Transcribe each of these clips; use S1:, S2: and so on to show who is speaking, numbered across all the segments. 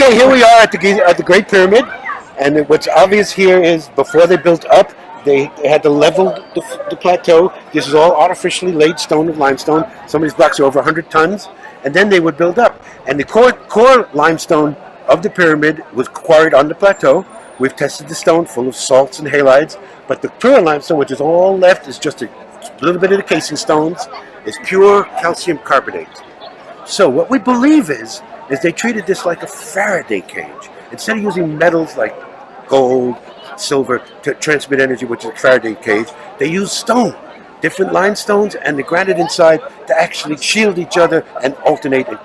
S1: Okay, here we are at the Great Pyramid, and what's obvious here is before they built up, they had to level the plateau. This is all artificially laid stone of limestone. Some of these blocks are over 100 tons, and then they would build up. And the core limestone of the pyramid was quarried on the plateau. We've tested the stone full of salts and halides, but the pure limestone, which is all left, is just a little bit of the casing stones, is pure calcium carbonate. So what we believe is they treated this like a Faraday cage. Instead of using metals like gold, silver to transmit energy, which is a Faraday cage, they used stone, different limestones, and the granite inside to actually shield each other and alternate and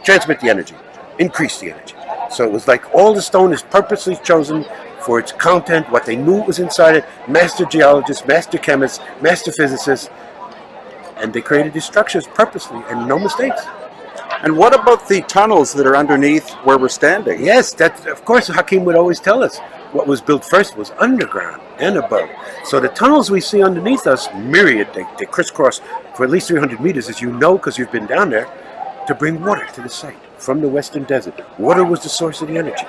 S1: transmit the energy, increase the energy. So it was like all the stone is purposely chosen for its content, what they knew was inside it, master geologists, master chemists, master physicists, and they created these structures purposely and no mistakes.
S2: And what about the tunnels that are underneath where we're standing?
S1: Yes, that of course Hakeem would always tell us what was built first was underground and above. So the tunnels we see underneath us, myriad, they crisscross for at least 300 meters, as you know because you've been down there, to bring water to the site from the Western Desert. Water was the source of the energy.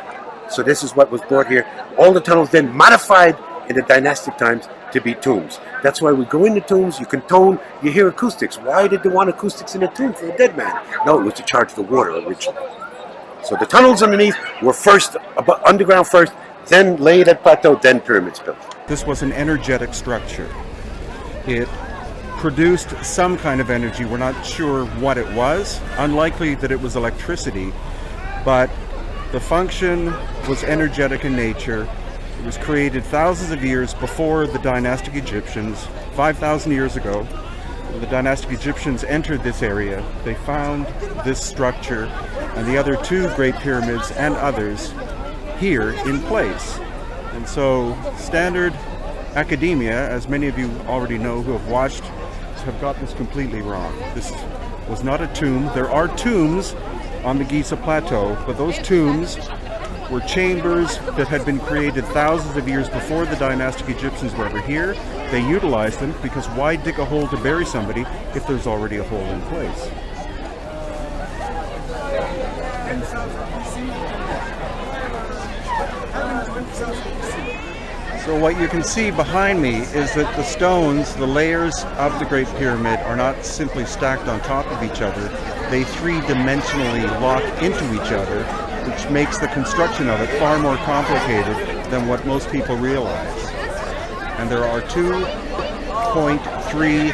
S1: So this is what was brought here. All the tunnels then modified in the dynastic times to be tombs. That's why we go in the tombs, you can tone, you hear acoustics. Why did they want acoustics in a tomb for a dead man? No, it was to charge the water originally. So the tunnels underneath were first, underground first, then laid at plateau, then pyramids built.
S3: This was an energetic structure. It produced some kind of energy. We're not sure what it was. Unlikely that it was electricity, but the function was energetic in nature. It was created thousands of years before the dynastic Egyptians. 5,000 years ago, when the dynastic Egyptians entered this area, they found this structure and the other two great pyramids and others here in place. And so standard academia, as many of you already know who have watched, have got this completely wrong. This was not a tomb. There are tombs on the Giza Plateau, but those tombs were chambers that had been created thousands of years before the dynastic Egyptians were ever here. They utilized them because why dig a hole to bury somebody if there's already a hole in place? So what you can see behind me is that the stones, the layers of the Great Pyramid, are not simply stacked on top of each other. They three-dimensionally lock into each other, which makes the construction of it far more complicated than what most people realize. And there are 2.3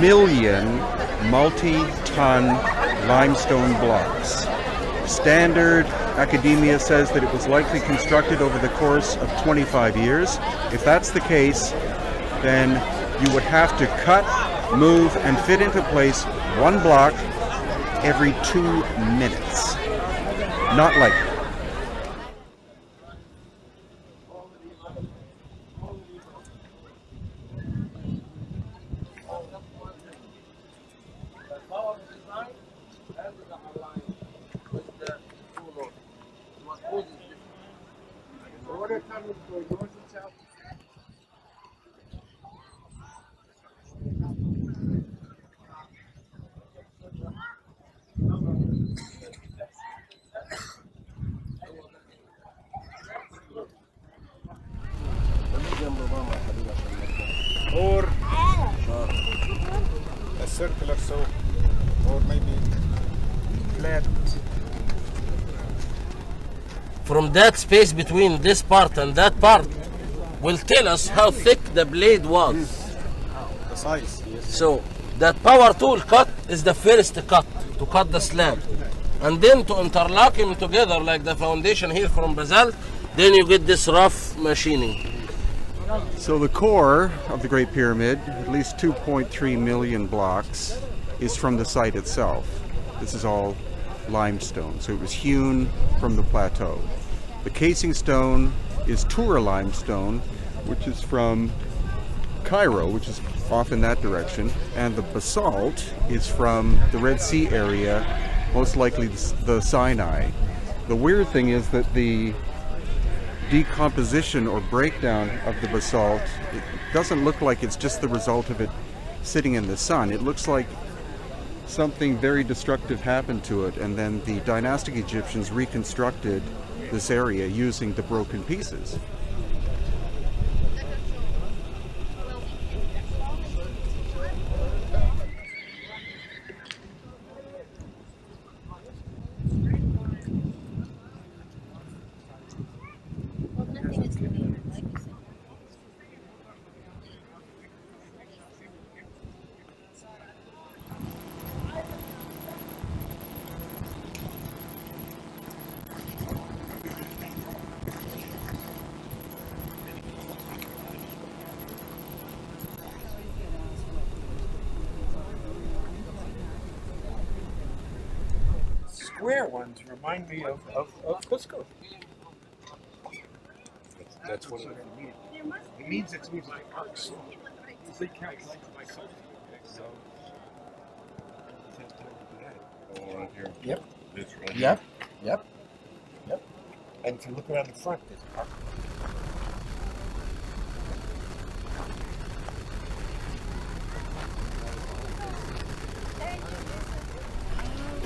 S3: million multi-ton limestone blocks. Standard academia says that it was likely constructed over the course of 25 years. If that's the case, then you would have to cut, move, and fit into place one block every 2 minutes. Not likely.
S4: Or a circular so, or maybe flat.
S5: From that space between this part and that part will tell us how thick the blade was.
S4: The size, yes.
S5: So that power tool cut is the first cut to cut the slab, and then to interlock them together like the foundation here from basalt, then you get this rough machining.
S3: So the core of the Great Pyramid, at least 2.3 million blocks, is from the site itself. This is all limestone, so it was hewn from the plateau. The casing stone is Tour limestone, which is from Cairo, which is off in that direction, and the basalt is from the Red Sea area, most likely the Sinai. The weird thing is that the decomposition or breakdown of the basalt, it doesn't look like it's just the result of it sitting in the sun. It looks like something very destructive happened to it, and then the dynastic Egyptians reconstructed this area using the broken pieces.
S1: Square ones remind me of Cusco. That's what it means. It means it's like arcs. So, Yep. Yep. Yep. Yep. And if you look around the front, there's an arc.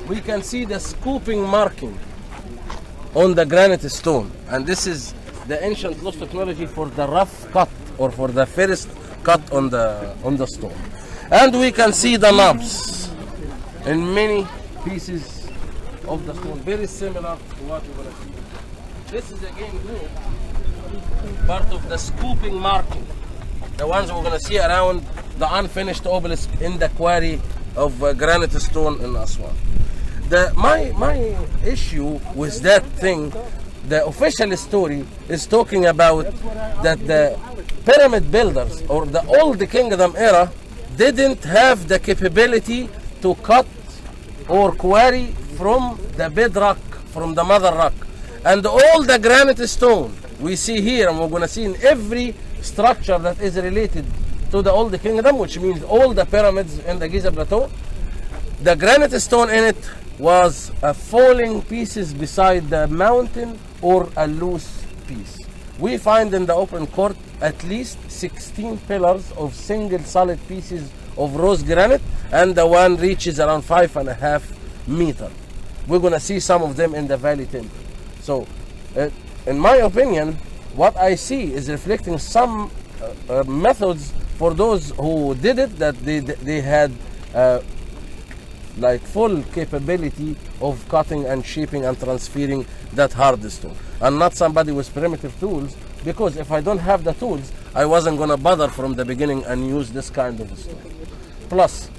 S5: We can see the scooping marking on the granite stone, and this is the ancient lost technology for the rough cut or for the first cut on the stone. And we can see the knobs in many pieces of the stone, very similar to what we're going to see. This is again here, part of the scooping marking, the ones we're going to see around the unfinished obelisk in the quarry of granite stone in Aswan. My issue with that thing, the official story is talking about that the pyramid builders or the old kingdom era didn't have the capability to cut or quarry from the bedrock, from the mother rock. And all the granite stone we see here, and we're going to see in every structure that is related to the old kingdom, which means all the pyramids in the Giza Plateau, the granite stone in it was falling pieces beside the mountain or a loose piece. We find in the open court at least 16 pillars of single solid pieces of rose granite, and the one reaches around 5.5 meters. We're going to see some of them in the Valley Temple. So, in my opinion, what I see is reflecting some methods for those who did it, that they had like full capability of cutting and shaping and transferring that hard stone, and not somebody with primitive tools, because if I don't have the tools, I wasn't going to bother from the beginning and use this kind of stone. Plus,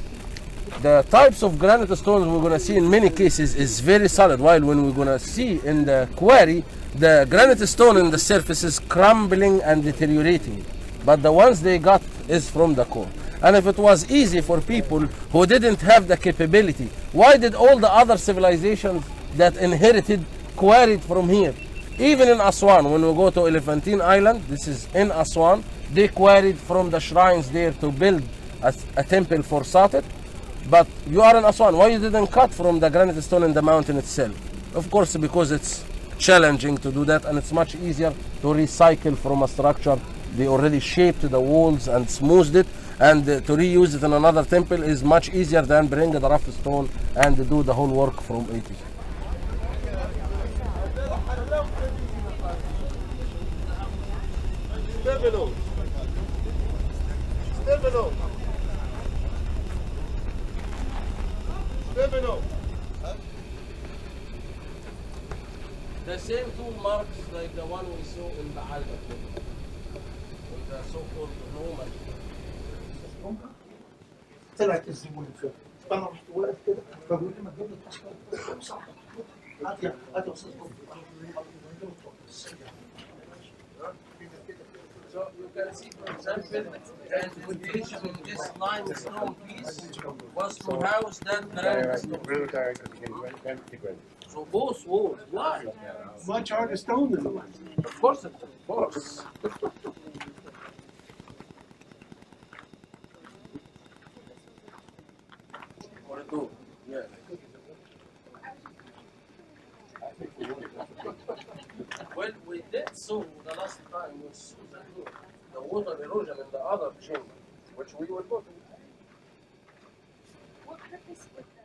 S5: the types of granite stones we're going to see in many cases is very solid, while when we're going to see in the quarry, the granite stone in the surface is crumbling and deteriorating, but the ones they got is from the core. And if it was easy for people who didn't have the capability, why did all the other civilizations that inherited quarried from here? Even in Aswan, when we go to Elephantine Island, this is in Aswan, they quarried from the shrines there to build a temple for Satet. But you are in Aswan, why you didn't cut from the granite stone in the mountain itself? Of course, because it's challenging to do that, and it's much easier to recycle from a structure they already shaped the walls and smoothed it, and to reuse it in another temple is much easier than bring the rough stone and do the whole work from A to Z. The same tool marks like the one we saw in Baalbek, in the so-called Roman.
S6: طلعت الزبون فيه فانا رحت واقف كده فبقول لي ما تجيب لي التذكره صح هات يا استاذ
S5: So you can see, for example, that the intention in this limestone piece was to house that granite stone. So both walls, why?
S6: much harder stone than the last.
S5: Of course, of course. Or a door, yeah. Well, we did so the last time with the water erosion in the other chamber, which we will go to.
S7: purpose with the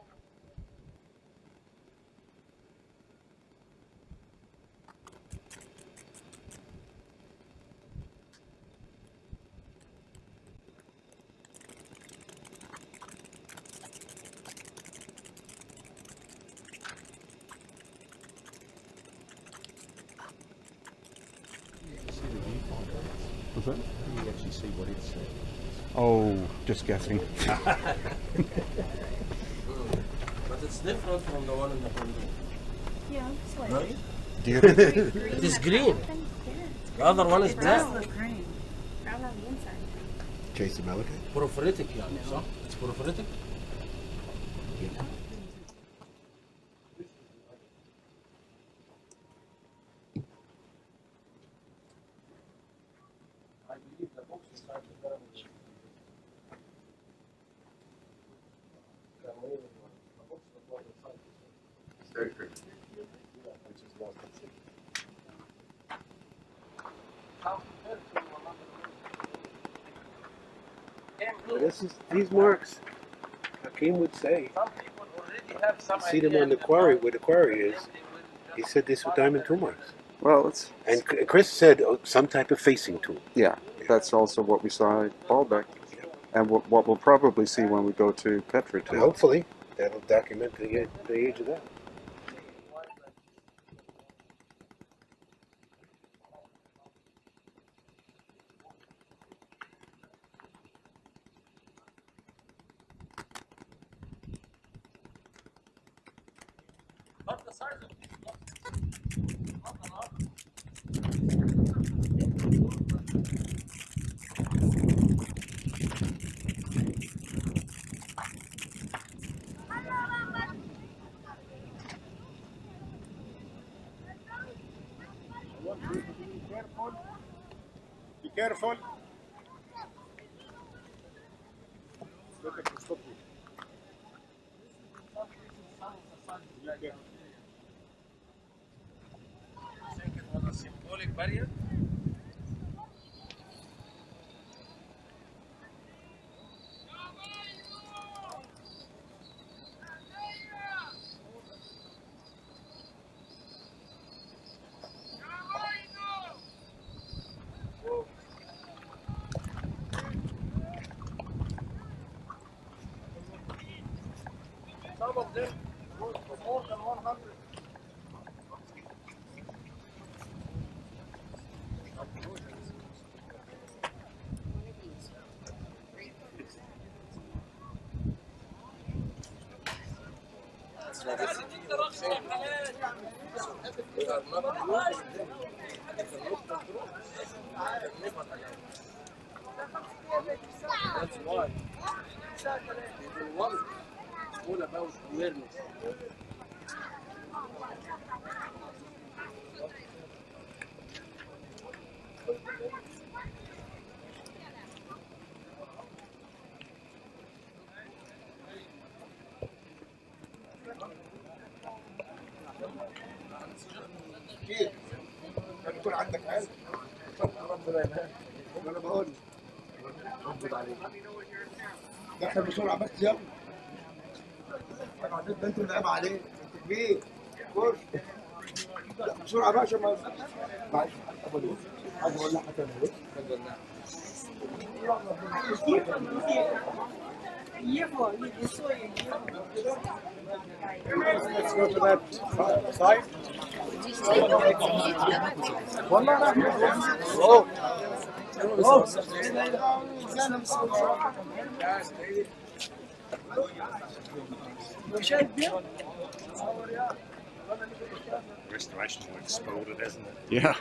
S3: What's that?
S4: Can you actually see what it's
S3: Oh, just guessing.
S5: But it's different from the one in the window.
S7: yeah, slightly.
S5: It is green. The other one is black.
S7: green. Brown on the inside.
S1: Jason Malika.
S5: Prophylatic يعني صح؟ It's prophylatic.
S1: This is these marks. Hakeem would say.
S5: Some people already have some
S1: See them on the quarry where the quarry is. He said this was diamond tool marks.
S2: Well, it's
S1: And Chris said some type of facing tool.
S2: yeah. That's also what we saw at Baalbek, and what we'll probably see when we go to Petra
S1: And
S2: too.
S1: hopefully that'll document the age of that.
S5: But the size of these blocks not a lot.
S4: Be careful. Look at the stop.
S5: I think it was a symbolic barrier. Some of them goes for more than 100. That's why people want it. It's all about awareness.
S6: يكون عندك علم ربنا يبارك وانا بقول ربنا عليك دخل بسرعه بس يلا بعدين انت اللي عيب عليك انت كبير خش بسرعه بقى عشان ما معلش عايز اقول لك حاجه
S4: Let's go to that side.
S3: Restoration work spoiled it, hasn't it? Yeah.